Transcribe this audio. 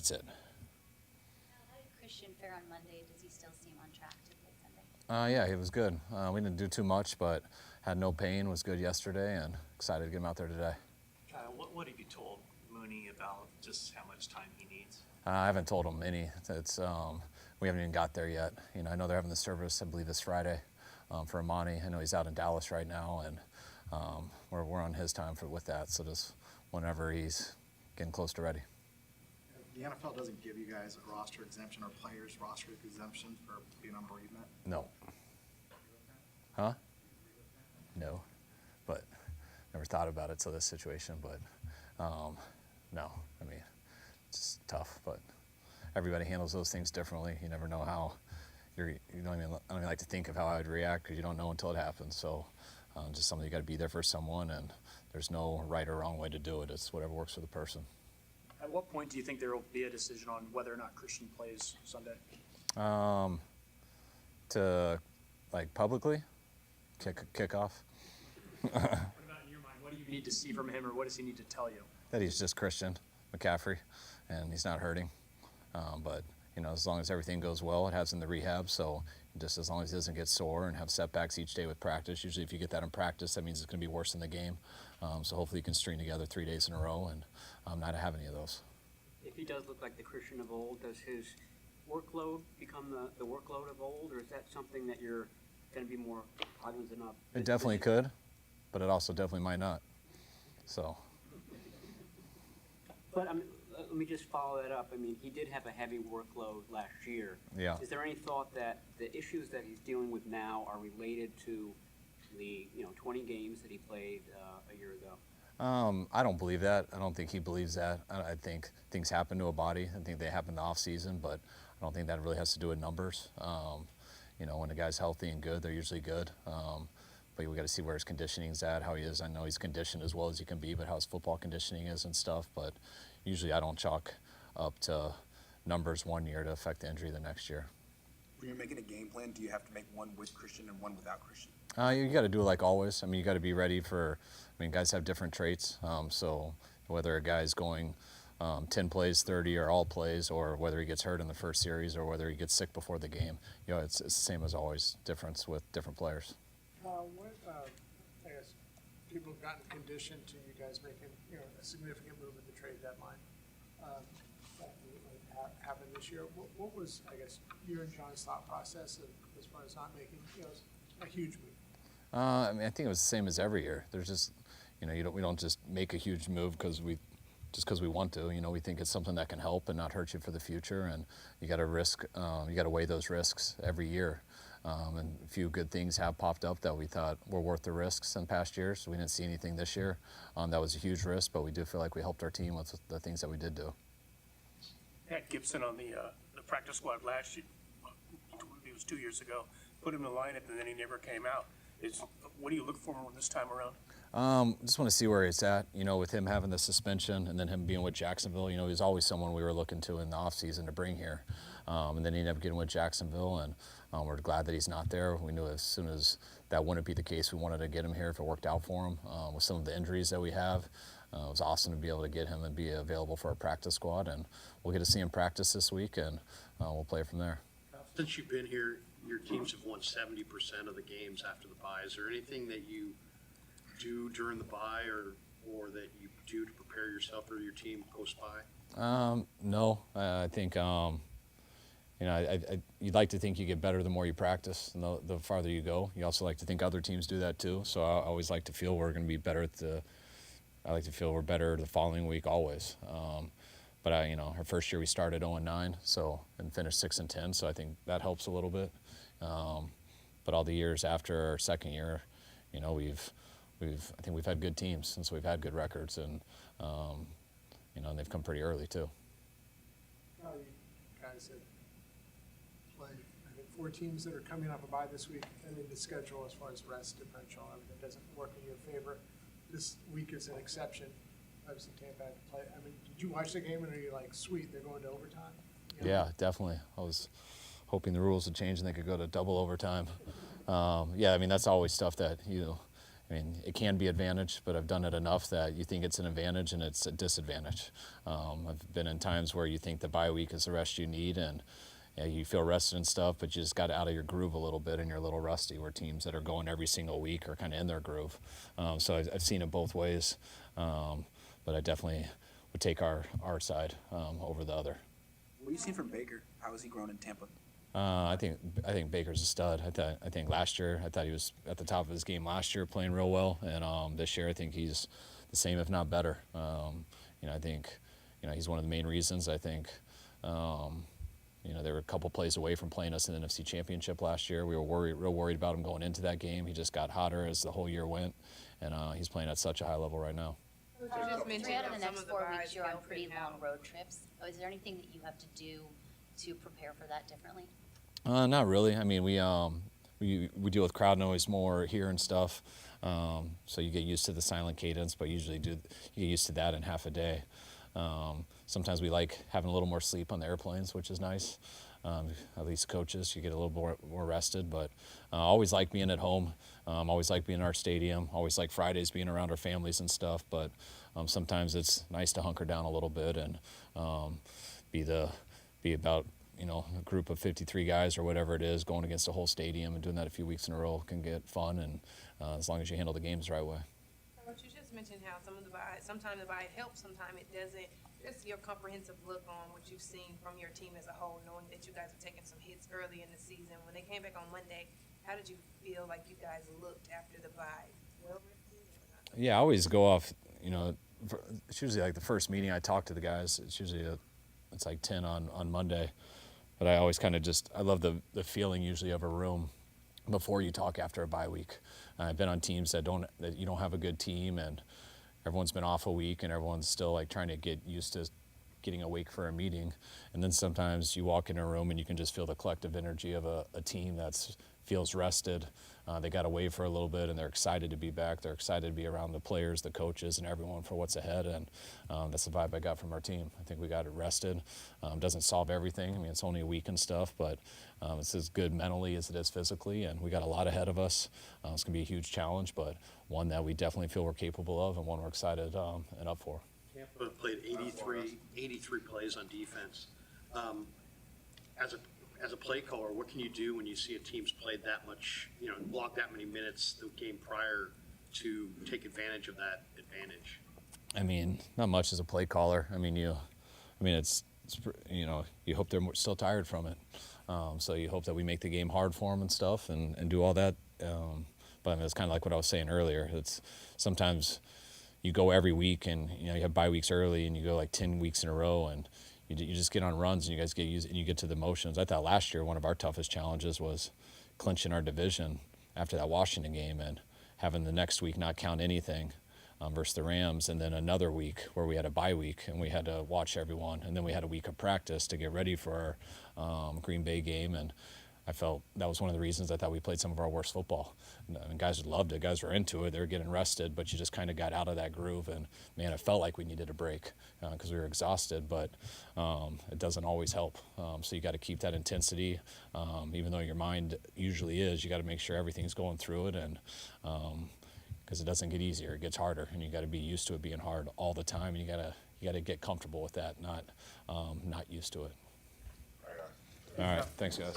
that's it. How did Christian fare on Monday? Does he still seem on track to play Sunday? Yeah, he was good. We didn't do too much, but had no pain, was good yesterday, and excited to get him out there today. Kyle, what have you told Mooney about just how much time he needs? I haven't told him any. We haven't even got there yet. I know they're having the service, I believe, this Friday for Amani. I know he's out in Dallas right now, and we're on his time with that. So just whenever he's getting close to ready. The NFL doesn't give you guys a roster exemption or players roster exemption for being on bereavement? No. Huh? No. But never thought about it till this situation. But no. I mean, it's just tough. But everybody handles those things differently. You never know how I don't even like to think of how I would react because you don't know until it happens. So just something you got to be there for someone, and there's no right or wrong way to do it. It's whatever works for the person. At what point do you think there will be a decision on whether or not Christian plays Sunday? To like publicly kick off. What about in your mind? What do you need to see from him, or what does he need to tell you? That he's just Christian McCaffrey, and he's not hurting. But as long as everything goes well, it has in the rehab. So just as long as he doesn't get sore and have setbacks each day with practice. Usually, if you get that in practice, that means it's going to be worse in the game. So hopefully, he can string together 3 days in a row and not have any of those. If he does look like the Christian of old, does his workload become the workload of old, or is that something that you're going to be more cognizant of? It definitely could, but it also definitely might not. So. But let me just follow that up. I mean, he did have a heavy workload last year. Yeah. Is there any thought that the issues that he's dealing with now are related to the 20 games that he played a year ago? I don't believe that. I don't think he believes that. I think things happen to a body. I think they happen in the off season, but I don't think that really has to do with numbers. When a guy's healthy and good, they're usually good. But we got to see where his conditioning's at, how he is. I know he's conditioned as well as he can be, but how his football conditioning is and stuff. But usually I don't chalk up to numbers one year to affect the injury the next year. When you're making a game plan, do you have to make one with Christian and one without Christian? You got to do it like always. I mean, you got to be ready for. Guys have different traits. So whether a guy's going 10 plays, 30, or all plays, or whether he gets hurt in the first series, or whether he gets sick before the game, it's the same as always. Difference with different players. I guess people have gotten conditioned to you guys making a significant move at the trade deadline. That happened this year. What was, I guess, your and John's thought process as far as not making a huge move? I think it was the same as every year. There's just, we don't just make a huge move because we want to. We think it's something that can help and not hurt you for the future. And you got to you got to weigh those risks every year. And a few good things have popped up that we thought were worth the risks in past years. We didn't see anything this year. That was a huge risk, but we do feel like we helped our team with the things that we did do. Had Gibson on the practice squad last year. It was 2 years ago. Put him in the lineup, and then he never came out. What do you look for this time around? Just want to see where he's at. With him having the suspension and then him being with Jacksonville, he's always someone we were looking to in the offseason to bring here. And then he ended up getting with Jacksonville, and we're glad that he's not there. We knew as soon as that wouldn't be the case, we wanted to get him here if it worked out for him. With some of the injuries that we have, it was awesome to be able to get him and be available for our practice squad. And we'll get to see him practice this week, and we'll play from there. Since you've been here, your teams have won 70% of the games after the bye. Is there anything that you do during the bye or that you do to prepare yourself or your team post-bye? No. I think, you'd like to think you get better the more you practice and the farther you go. You also like to think other teams do that too. So I always like to feel we're going to be better I like to feel we're better the following week always. But our first year we started 0-9, and finished 6-10, so I think that helps a little bit. But all the years after our second year, I think we've had good teams, and so we've had good records, and and they've come pretty early too. You guys have played, I think, 4 teams that are coming off a bye this week, and in the schedule as far as rest differential, everything doesn't work in your favor. This week is an exception. Obviously, Tampa had to play. Did you watch the game and are you like, sweet, they're going to overtime? Yeah, definitely. I was hoping the rules would change and they could go to double overtime. That's always stuff that I mean, it can be advantage, but I've done it enough that you think it's an advantage and it's a disadvantage. I've been in times where you think the bye week is the rest you need, and you feel rested and stuff, but you just got out of your groove a little bit and you're a little rusty, where teams that are going every single week are kind of in their groove. So I've seen it both ways, but I definitely would take our side over the other. What do you see from Baker? How has he grown in Tampa? I think Baker's a stud. I think last year, I thought he was at the top of his game last year, playing real well, and this year I think he's the same, if not better. I think he's one of the main reasons. I think they were a couple plays away from playing us in the NFC Championship last year. We were real worried about him going into that game. He just got hotter as the whole year went, and he's playing at such a high level right now. Three out of the next 4 weeks, you're on pretty long road trips. Is there anything that you have to do to prepare for that differently? Not really. I mean, we deal with crowd noise more here and stuff, so you get used to the silent cadence, but usually you get used to that in half a day. Sometimes we like having a little more sleep on the airplanes, which is nice. At least coaches, you get a little more rested, but always like being at home. Always like being in our stadium. Always like Fridays being around our families and stuff, but sometimes it's nice to hunker down a little bit and be about a group of 53 guys or whatever it is, going against a whole stadium, and doing that a few weeks in a row can get fun, and as long as you handle the games the right way. Coach, you just mentioned how sometimes the bye helps, sometimes it doesn't. Just your comprehensive look on what you've seen from your team as a whole, knowing that you guys were taking some hits early in the season. When they came back on Monday, how did you feel like you guys looked after the bye? Yeah, I always go off, it's usually like the first meeting I talk to the guys. It's usually it's like 10 on Monday. But I always kind of I love the feeling usually of a room before you talk after a bye week. I've been on teams that you don't have a good team, and everyone's been off a week, and everyone's still like trying to get used to getting awake for a meeting. And then sometimes you walk in a room and you can just feel the collective energy of a team that feels rested. They got away for a little bit, and they're excited to be back. They're excited to be around the players, the coaches, and everyone for what's ahead. And that's the vibe I got from our team. I think we got it rested. Doesn't solve everything. I mean, it's only a week and stuff, but it's as good mentally as it is physically. And we got a lot ahead of us. It's going to be a huge challenge, but one that we definitely feel we're capable of, and one we're excited and up for. Tampa played 83 plays on defense. As a play caller, what can you do when you see a team's played that much, blocked that many minutes the game prior, to take advantage of that advantage? I mean, not much as a play caller. I mean, it's you hope they're still tired from it. So you hope that we make the game hard for them and stuff, and do all that. But I mean, it's kind of like what I was saying earlier. It's sometimes you go every week, and you have bye weeks early, and you go like 10 weeks in a row, and you just get on runs, and you guys get used, and you get to the motions. I thought last year one of our toughest challenges was clinching our division after that Washington game, and having the next week not count anything versus the Rams, and then another week where we had a bye week and we had to watch everyone, and then we had a week of practice to get ready for our Green Bay game. And I felt that was one of the reasons I thought we played some of our worst football. And guys loved it. Guys were into it. They were getting rested, but you just kind of got out of that groove. And, man, it felt like we needed a break because we were exhausted, but it doesn't always help. So you got to keep that intensity. Even though your mind usually is, you got to make sure everything's going through it, and because it doesn't get easier. It gets harder, and you got to be used to it being hard all the time, and you got to get comfortable with that, not used to it. All right, thanks, guys.